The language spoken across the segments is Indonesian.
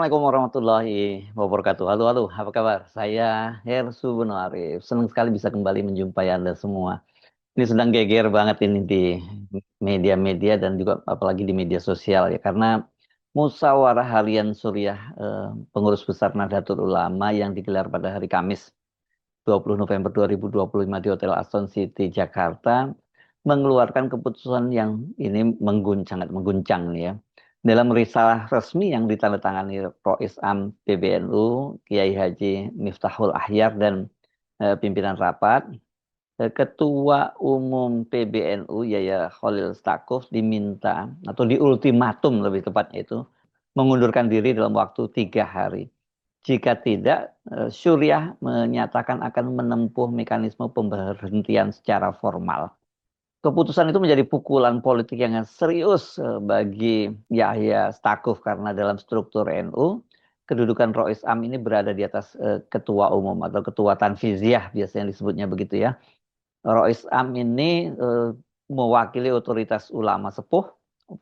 Assalamualaikum warahmatullahi wabarakatuh. Halo, halo, apa kabar? Saya Hersu Arif. Senang sekali bisa kembali menjumpai Anda semua. Ini sedang geger banget ini di media-media dan juga apalagi di media sosial ya, karena musyawarah harian Suriah pengurus besar Nahdlatul Ulama yang digelar pada hari Kamis 20 November 2025 di Hotel Aston City, Jakarta, mengeluarkan keputusan yang ini sangat mengguncang nih ya. Dalam risalah resmi yang ditandatangani Rois Am PBNU, Kiai Haji Miftahul Ahyar dan pimpinan rapat, Ketua Umum PBNU Yahya Khalil Stakuf diminta atau diultimatum lebih tepatnya itu mengundurkan diri dalam waktu 3 hari. Jika tidak, Suriah menyatakan akan menempuh mekanisme pemberhentian secara formal. Keputusan itu menjadi pukulan politik yang serius bagi Yahya Stakuf karena dalam struktur NU, kedudukan Rois Am ini berada di atas ketua umum atau ketua tanfiziyah biasanya disebutnya begitu ya. Rois Am ini mewakili otoritas ulama sepuh,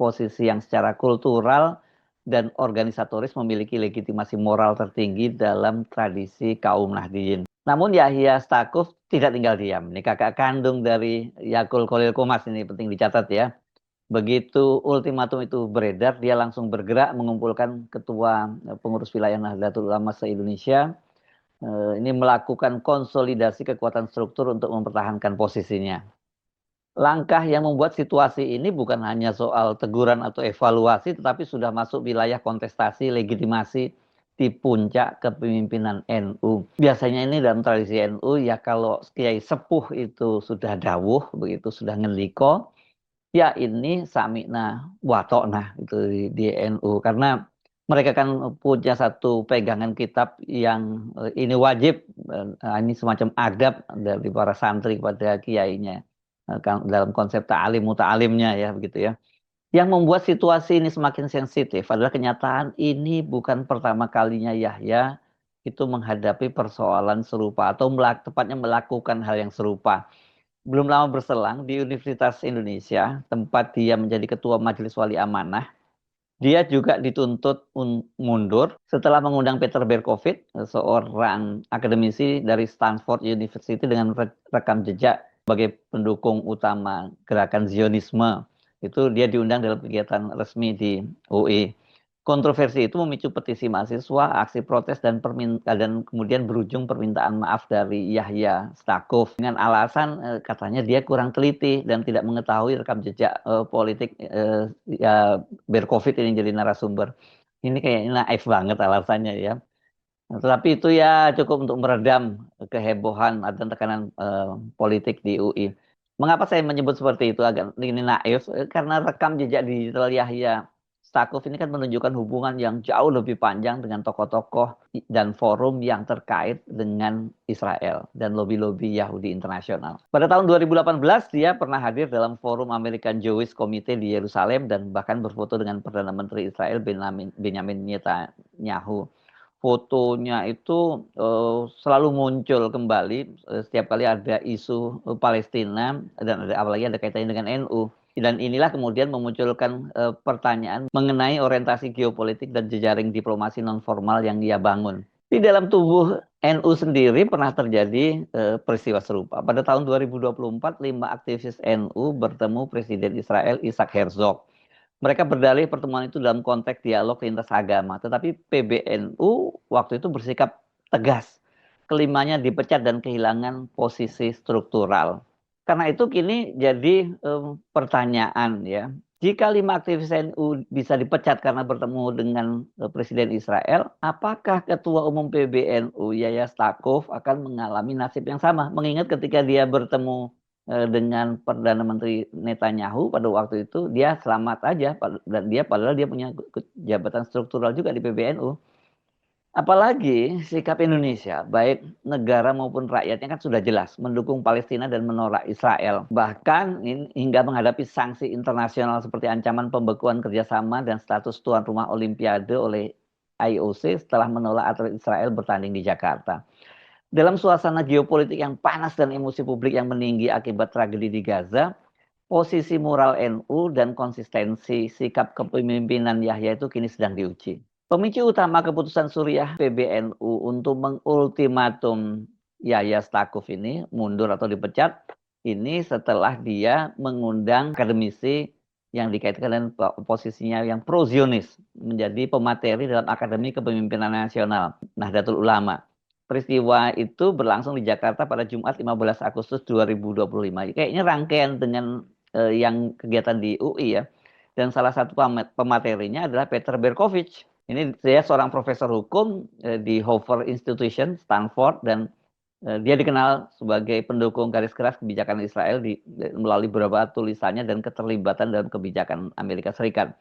posisi yang secara kultural dan organisatoris memiliki legitimasi moral tertinggi dalam tradisi kaum Nahdliyin. Namun Yahya Stakuf tidak tinggal diam. Ini kakak kandung dari Yakul Khalil Qomas, ini penting dicatat ya. Begitu ultimatum itu beredar, dia langsung bergerak mengumpulkan ketua pengurus wilayah Nahdlatul Ulama se-Indonesia. Ini melakukan konsolidasi kekuatan struktur untuk mempertahankan posisinya. Langkah yang membuat situasi ini bukan hanya soal teguran atau evaluasi, tetapi sudah masuk wilayah kontestasi legitimasi di puncak kepemimpinan NU. Biasanya ini dalam tradisi NU ya, kalau kiai sepuh itu sudah dawuh, begitu sudah ngendiko, ya ini samikna watokna itu di NU, karena mereka kan punya satu pegangan kitab yang ini wajib, ini semacam adab dari para santri kepada kiainya. Dalam konsep ta'alim muta'alimnya ya begitu ya. Yang membuat situasi ini semakin sensitif adalah kenyataan ini bukan pertama kalinya Yahya itu menghadapi persoalan serupa atau tepatnya melakukan hal yang serupa. Belum lama berselang di Universitas Indonesia, tempat dia menjadi ketua Majelis Wali Amanah, dia juga dituntut mundur setelah mengundang Peter Berkowitz, seorang akademisi dari Stanford University dengan rekam jejak sebagai pendukung utama gerakan Zionisme. Itu dia diundang dalam kegiatan resmi di UI. Kontroversi itu memicu petisi mahasiswa, aksi protes dan kemudian berujung permintaan maaf dari Yahya Stakuf dengan alasan katanya dia kurang teliti dan tidak mengetahui rekam jejak politik ya, Berkowitz ini jadi narasumber. Ini kayaknya naif banget alasannya ya. Nah, tetapi itu ya cukup untuk meredam kehebohan dan tekanan politik di UI. Mengapa saya menyebut seperti itu agak ini naif? Karena rekam jejak digital Yahya Stakuf ini kan menunjukkan hubungan yang jauh lebih panjang dengan tokoh-tokoh dan forum yang terkait dengan Israel dan lobi-lobi Yahudi internasional. Pada tahun 2018 dia pernah hadir dalam forum American Jewish Committee di Yerusalem dan bahkan berfoto dengan Perdana Menteri Israel Benjamin Netanyahu. Fotonya itu selalu muncul kembali setiap kali ada isu Palestina dan apalagi ada kaitannya dengan NU. Dan inilah kemudian memunculkan pertanyaan mengenai orientasi geopolitik dan jejaring diplomasi non formal yang dia bangun. Di dalam tubuh NU sendiri pernah terjadi peristiwa serupa. Pada tahun 2024, 5 aktivis NU bertemu Presiden Israel Isaac Herzog. Mereka berdalih pertemuan itu dalam konteks dialog lintas agama. Tetapi PBNU waktu itu bersikap tegas. Kelimanya dipecat dan kehilangan posisi struktural. Karena itu kini jadi pertanyaan ya. Jika 5 aktivis NU bisa dipecat karena bertemu dengan Presiden Israel, apakah Ketua Umum PBNU Yahya Stakuf akan mengalami nasib yang sama? Mengingat ketika dia bertemu dengan Perdana Menteri Netanyahu pada waktu itu dia selamat aja dan dia padahal dia punya jabatan struktural juga di PBNU. Apalagi sikap Indonesia, baik negara maupun rakyatnya kan sudah jelas mendukung Palestina dan menolak Israel. Bahkan hingga menghadapi sanksi internasional seperti ancaman pembekuan kerjasama dan status tuan rumah Olimpiade oleh IOC setelah menolak atlet Israel bertanding di Jakarta. Dalam suasana geopolitik yang panas dan emosi publik yang meninggi akibat tragedi di Gaza, posisi moral NU dan konsistensi sikap kepemimpinan Yahya itu kini sedang diuji. Pemicu utama keputusan Suriah PBNU untuk mengultimatum Yahya Stakuf ini mundur atau dipecat ini setelah dia mengundang akademisi yang dikaitkan dengan posisinya yang pro-Zionis menjadi pemateri dalam Akademi Kepemimpinan Nasional Nahdlatul Ulama. Peristiwa itu berlangsung di Jakarta pada Jumat 15 Agustus 2025. Kayaknya rangkaian dengan yang kegiatan di UI ya. Dan salah satu pematerinya adalah Peter Berkovich. Ini dia seorang profesor hukum di Hoover Institution, Stanford, dan dia dikenal sebagai pendukung garis keras kebijakan Israel melalui beberapa tulisannya dan keterlibatan dalam kebijakan Amerika Serikat.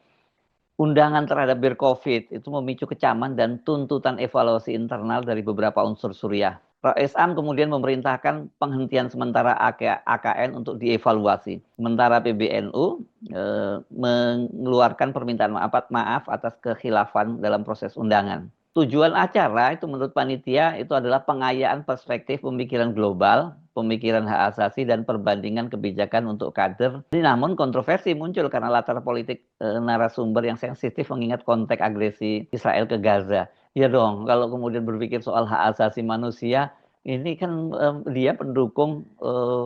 Undangan terhadap Berkovich itu memicu kecaman dan tuntutan evaluasi internal dari beberapa unsur Suriah. Rais Am kemudian memerintahkan penghentian sementara AKN untuk dievaluasi. Sementara PBNU mengeluarkan permintaan maaf atas kekhilafan dalam proses undangan. Tujuan acara itu menurut panitia itu adalah pengayaan perspektif pemikiran global, pemikiran hak asasi dan perbandingan kebijakan untuk kader. Namun kontroversi muncul karena latar politik narasumber yang sensitif mengingat konteks agresi Israel ke Gaza. Ya dong, kalau kemudian berpikir soal hak asasi manusia, ini kan dia pendukung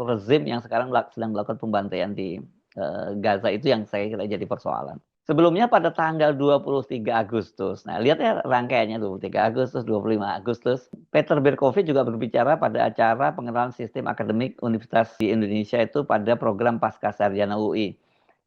rezim yang sekarang sedang melakukan pembantaian di Gaza, itu yang saya kira jadi persoalan. Sebelumnya pada tanggal 23 Agustus, nah lihat ya rangkaiannya 23 Agustus, 25 Agustus, Peter Berkovich juga berbicara pada acara pengenalan sistem akademik Universitas di Indonesia itu pada program Pascasarjana UI.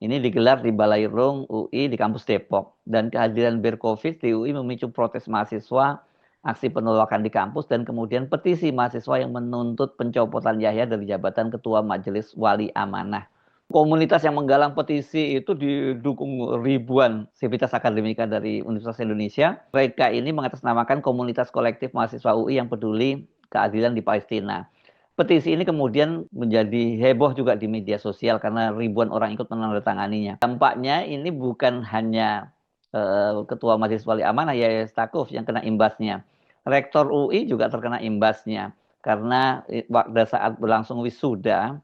Ini digelar di Balairung UI di kampus Depok. Dan kehadiran Berkovich di UI memicu protes mahasiswa, aksi penolakan di kampus, dan kemudian petisi mahasiswa yang menuntut pencopotan Yahya dari jabatan Ketua Majelis Wali Amanah. Komunitas yang menggalang petisi itu didukung ribuan sivitas akademika dari Universitas Indonesia. Mereka ini mengatasnamakan komunitas kolektif mahasiswa UI yang peduli keadilan di Palestina. Petisi ini kemudian menjadi heboh juga di media sosial karena ribuan orang ikut menandatanganinya. Dampaknya ini bukan hanya Ketua Majelis Wali Amanah Yahya Stakuf yang kena imbasnya. Rektor UI juga terkena imbasnya karena pada saat berlangsung wisuda,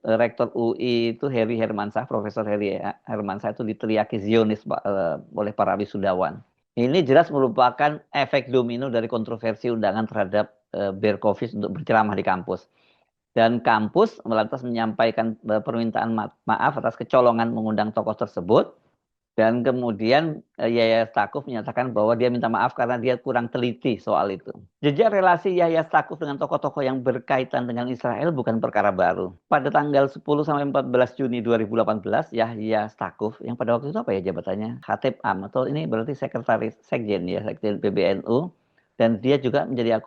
Rektor UI itu Heri Hermansyah, Profesor Heri Hermansyah itu diteriaki Zionis oleh para wisudawan. Ini jelas merupakan efek domino dari kontroversi undangan terhadap Berkovich untuk berceramah di kampus. Dan kampus lantas menyampaikan permintaan maaf atas kecolongan mengundang tokoh tersebut. Dan kemudian Yahya Stakuf menyatakan bahwa dia minta maaf karena dia kurang teliti soal itu. Jejak relasi Yahya Stakuf dengan tokoh-tokoh yang berkaitan dengan Israel bukan perkara baru. Pada tanggal 10 sampai 14 Juni 2018, Yahya Stakuf yang pada waktu itu apa ya jabatannya? Khatib Am atau ini berarti sekretaris Sekjen ya, Sekjen PBNU, dan dia juga menjadi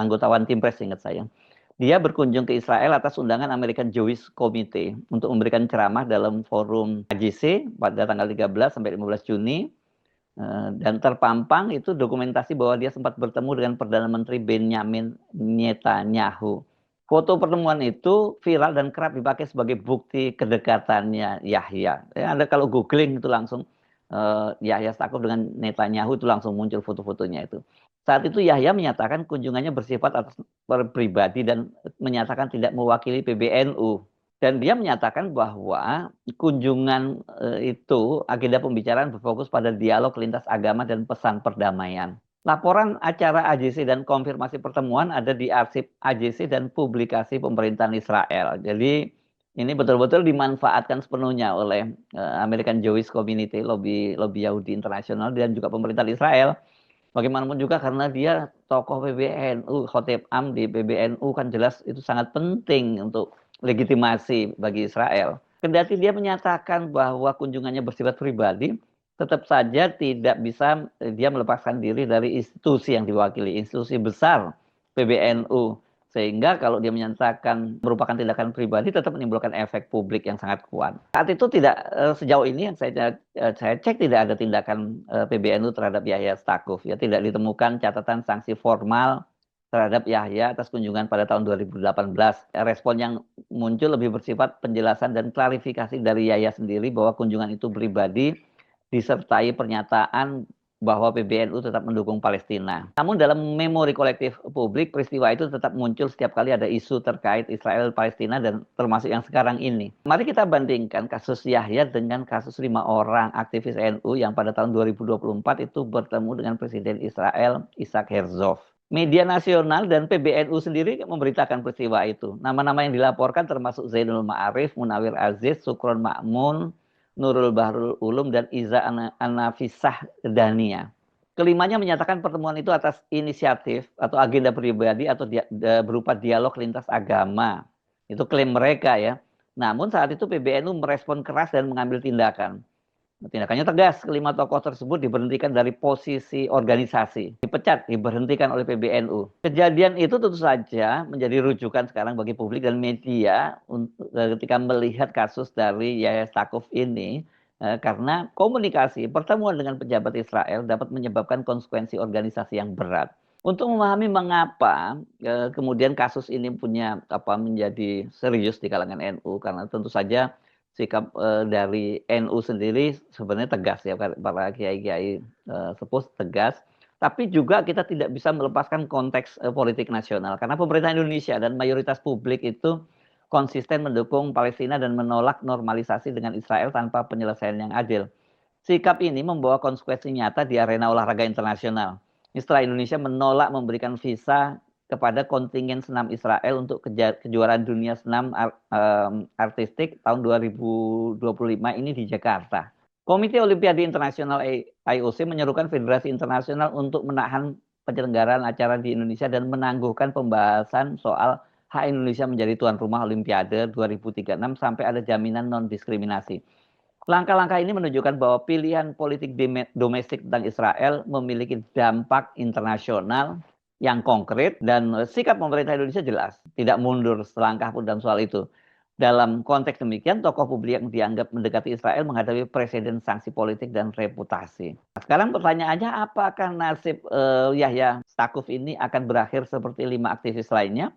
anggota One Team Press ingat saya. Dia berkunjung ke Israel atas undangan American Jewish Committee untuk memberikan ceramah dalam forum AJC pada tanggal 13 sampai 15 Juni. Dan terpampang itu dokumentasi bahwa dia sempat bertemu dengan Perdana Menteri Benjamin Netanyahu. Foto pertemuan itu viral dan kerap dipakai sebagai bukti kedekatannya Yahya. Anda kalau googling itu langsung Yahya Stakuf dengan Netanyahu itu langsung muncul foto-fotonya itu. Saat itu Yahya menyatakan kunjungannya bersifat atas pribadi dan menyatakan tidak mewakili PBNU. Dan dia menyatakan bahwa kunjungan itu agenda pembicaraan berfokus pada dialog lintas agama dan pesan perdamaian. Laporan acara AJC dan konfirmasi pertemuan ada di arsip AJC dan publikasi pemerintahan Israel. Jadi ini betul-betul dimanfaatkan sepenuhnya oleh American Jewish Community, lobby Yahudi internasional dan juga pemerintah Israel. Bagaimanapun juga karena dia tokoh PBNU, Khatib Am di PBNU kan jelas itu sangat penting untuk legitimasi bagi Israel. Kendati dia menyatakan bahwa kunjungannya bersifat pribadi, tetap saja tidak bisa dia melepaskan diri dari institusi yang diwakili, institusi besar PBNU. Sehingga kalau dia menyatakan merupakan tindakan pribadi tetap menimbulkan efek publik yang sangat kuat. Saat itu tidak sejauh ini yang saya cek tidak ada tindakan PBNU terhadap Yahya Stakuf. Ya, tidak ditemukan catatan sanksi formal terhadap Yahya atas kunjungan pada tahun 2018. Respon yang muncul lebih bersifat penjelasan dan klarifikasi dari Yahya sendiri bahwa kunjungan itu pribadi disertai pernyataan bahwa PBNU tetap mendukung Palestina. Namun dalam memori kolektif publik, peristiwa itu tetap muncul setiap kali ada isu terkait Israel Palestina dan termasuk yang sekarang ini. Mari kita bandingkan kasus Yahya dengan kasus 5 orang aktivis NU yang pada tahun 2024 itu bertemu dengan Presiden Israel Isaac Herzog. Media nasional dan PBNU sendiri memberitakan peristiwa itu. Nama-nama yang dilaporkan termasuk Zainul Ma'arif, Munawir Aziz, Sukron Ma'mun, Nurul Bahrul Ulum, dan Iza Anafisah Dania. Kelimanya menyatakan pertemuan itu atas inisiatif atau agenda pribadi atau berupa dialog lintas agama. Itu klaim mereka ya. Namun saat itu PBNU merespon keras dan mengambil tindakan. Tindakannya tegas, kelima tokoh tersebut diberhentikan dari posisi organisasi, dipecat, diberhentikan oleh PBNU. Kejadian itu tentu saja menjadi rujukan sekarang bagi publik dan media ketika melihat kasus dari Yahya Stakuf ini, karena komunikasi pertemuan dengan pejabat Israel dapat menyebabkan konsekuensi organisasi yang berat. Untuk memahami mengapa kemudian kasus ini menjadi serius di kalangan NU, karena tentu saja sikap dari NU sendiri sebenarnya tegas ya, para kiai-kiai sepuh tegas, tapi juga kita tidak bisa melepaskan konteks politik nasional karena pemerintah Indonesia dan mayoritas publik itu konsisten mendukung Palestina dan menolak normalisasi dengan Israel tanpa penyelesaian yang adil. Sikap ini membawa konsekuensi nyata di arena olahraga internasional. Setelah Indonesia menolak memberikan visa kepada kontingen senam Israel untuk kejuaraan dunia senam artistik tahun 2025 ini di Jakarta. Komite Olimpiade Internasional IOC menyerukan Federasi Internasional untuk menahan penyelenggaraan acara di Indonesia dan menangguhkan pembahasan soal hak Indonesia menjadi tuan rumah Olimpiade 2036 sampai ada jaminan non-diskriminasi. Langkah-langkah ini menunjukkan bahwa pilihan politik domestik tentang Israel memiliki dampak internasional yang konkret dan sikap pemerintah Indonesia jelas, tidak mundur selangkah pun dalam soal itu. Dalam konteks demikian, tokoh publik yang dianggap mendekati Israel menghadapi presiden sanksi politik dan reputasi. Nah, sekarang pertanyaannya, apakah nasib Yahya Stakuf ini akan berakhir seperti 5 aktivis lainnya?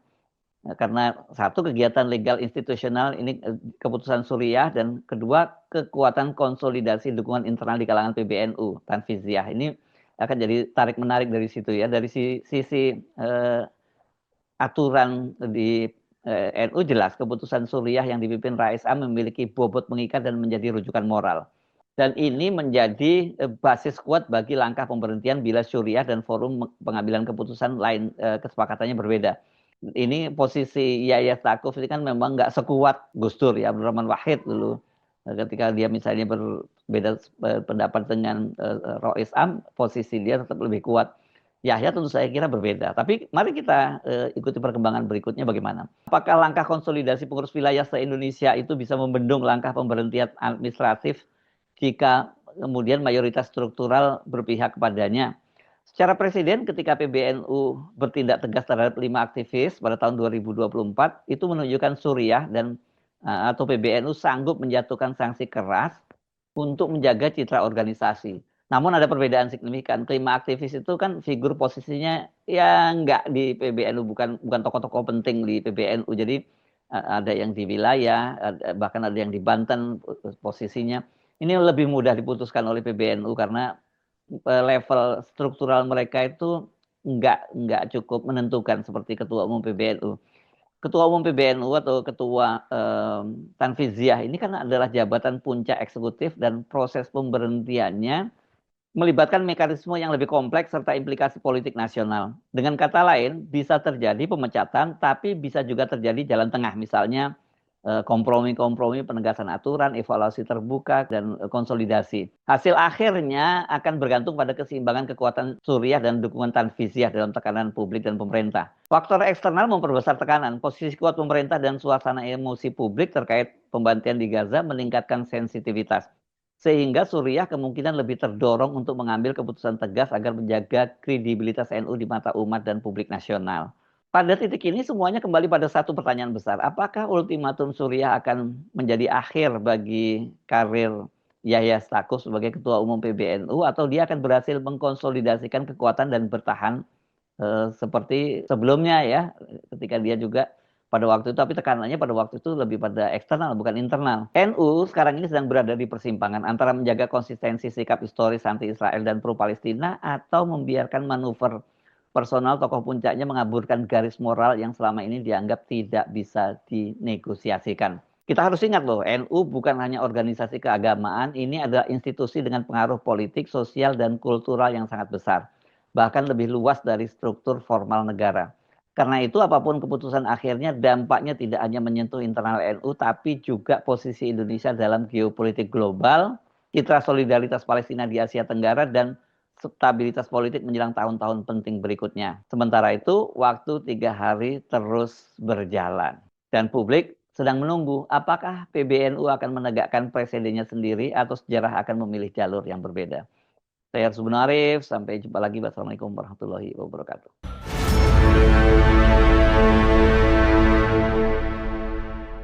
Karena satu, kegiatan legal institusional ini keputusan Suriah, dan kedua, kekuatan konsolidasi dukungan internal di kalangan PBNU Tanfizyah ini akan jadi tarik menarik dari situ ya. Dari sisi aturan di NU jelas keputusan Suriah yang dipimpin Rais Am memiliki bobot mengikat dan menjadi rujukan moral. Dan ini menjadi basis kuat bagi langkah pemberhentian bila Suriah dan forum pengambilan keputusan lain kesepakatannya berbeda. Ini posisi Yahya Stakuf ini kan memang nggak sekuat Gus Dur ya, Abdurrahman Wahid dulu. Ketika dia misalnya berbeda pendapat dengan Rais Am, posisi dia tetap lebih kuat. Yahya tentu saya kira berbeda. Tapi mari kita ikuti perkembangan berikutnya bagaimana. Apakah langkah konsolidasi pengurus wilayah se-Indonesia itu bisa membendung langkah pemberhentian administratif jika kemudian mayoritas struktural berpihak kepadanya? Secara presiden ketika PBNU bertindak tegas terhadap 5 aktivis pada tahun 2024, itu menunjukkan Suriah dan atau PBNU sanggup menjatuhkan sanksi keras untuk menjaga citra organisasi. Namun ada perbedaan signifikan. Kelima aktivis itu kan figur posisinya ya nggak di PBNU, bukan tokoh-tokoh penting di PBNU. Jadi ada yang di wilayah, bahkan ada yang di Banten posisinya. Ini lebih mudah diputuskan oleh PBNU karena level struktural mereka itu nggak cukup menentukan seperti ketua umum PBNU. Ketua umum PBNU atau ketua Tanfizyah ini kan adalah jabatan puncak eksekutif dan proses pemberhentiannya melibatkan mekanisme yang lebih kompleks serta implikasi politik nasional. Dengan kata lain, bisa terjadi pemecatan, tapi bisa juga terjadi jalan tengah, misalnya kompromi-kompromi, penegasan aturan, evaluasi terbuka, dan konsolidasi. Hasil akhirnya akan bergantung pada keseimbangan kekuatan Suriah dan dukungan Tanfizyah dalam tekanan publik dan pemerintah. Faktor eksternal memperbesar tekanan. Posisi kuat pemerintah dan suasana emosi publik terkait pembantian di Gaza meningkatkan sensitivitas. Sehingga Suriah kemungkinan lebih terdorong untuk mengambil keputusan tegas agar menjaga kredibilitas NU di mata umat dan publik nasional. Pada titik ini semuanya kembali pada satu pertanyaan besar. Apakah ultimatum Suriah akan menjadi akhir bagi karir Yahya Stakuf sebagai Ketua Umum PBNU, atau dia akan berhasil mengkonsolidasikan kekuatan dan bertahan seperti sebelumnya ya, ketika dia juga pada waktu itu, tapi tekanannya pada waktu itu lebih pada eksternal, bukan internal. NU sekarang ini sedang berada di persimpangan antara menjaga konsistensi sikap historis anti-Israel dan pro-Palestina atau membiarkan manuver personal tokoh puncaknya mengaburkan garis moral yang selama ini dianggap tidak bisa dinegosiasikan. Kita harus ingat loh, NU bukan hanya organisasi keagamaan, ini adalah institusi dengan pengaruh politik, sosial, dan kultural yang sangat besar. Bahkan lebih luas dari struktur formal negara. Karena itu apapun keputusan akhirnya dampaknya tidak hanya menyentuh internal NU tapi juga posisi Indonesia dalam geopolitik global, citra solidaritas Palestina di Asia Tenggara dan stabilitas politik menjelang tahun-tahun penting berikutnya. Sementara itu waktu 3 hari terus berjalan dan publik sedang menunggu apakah PBNU akan menegakkan presidennya sendiri atau sejarah akan memilih jalur yang berbeda. Saya Arsu Arif, sampai jumpa lagi. Wassalamualaikum warahmatullahi wabarakatuh.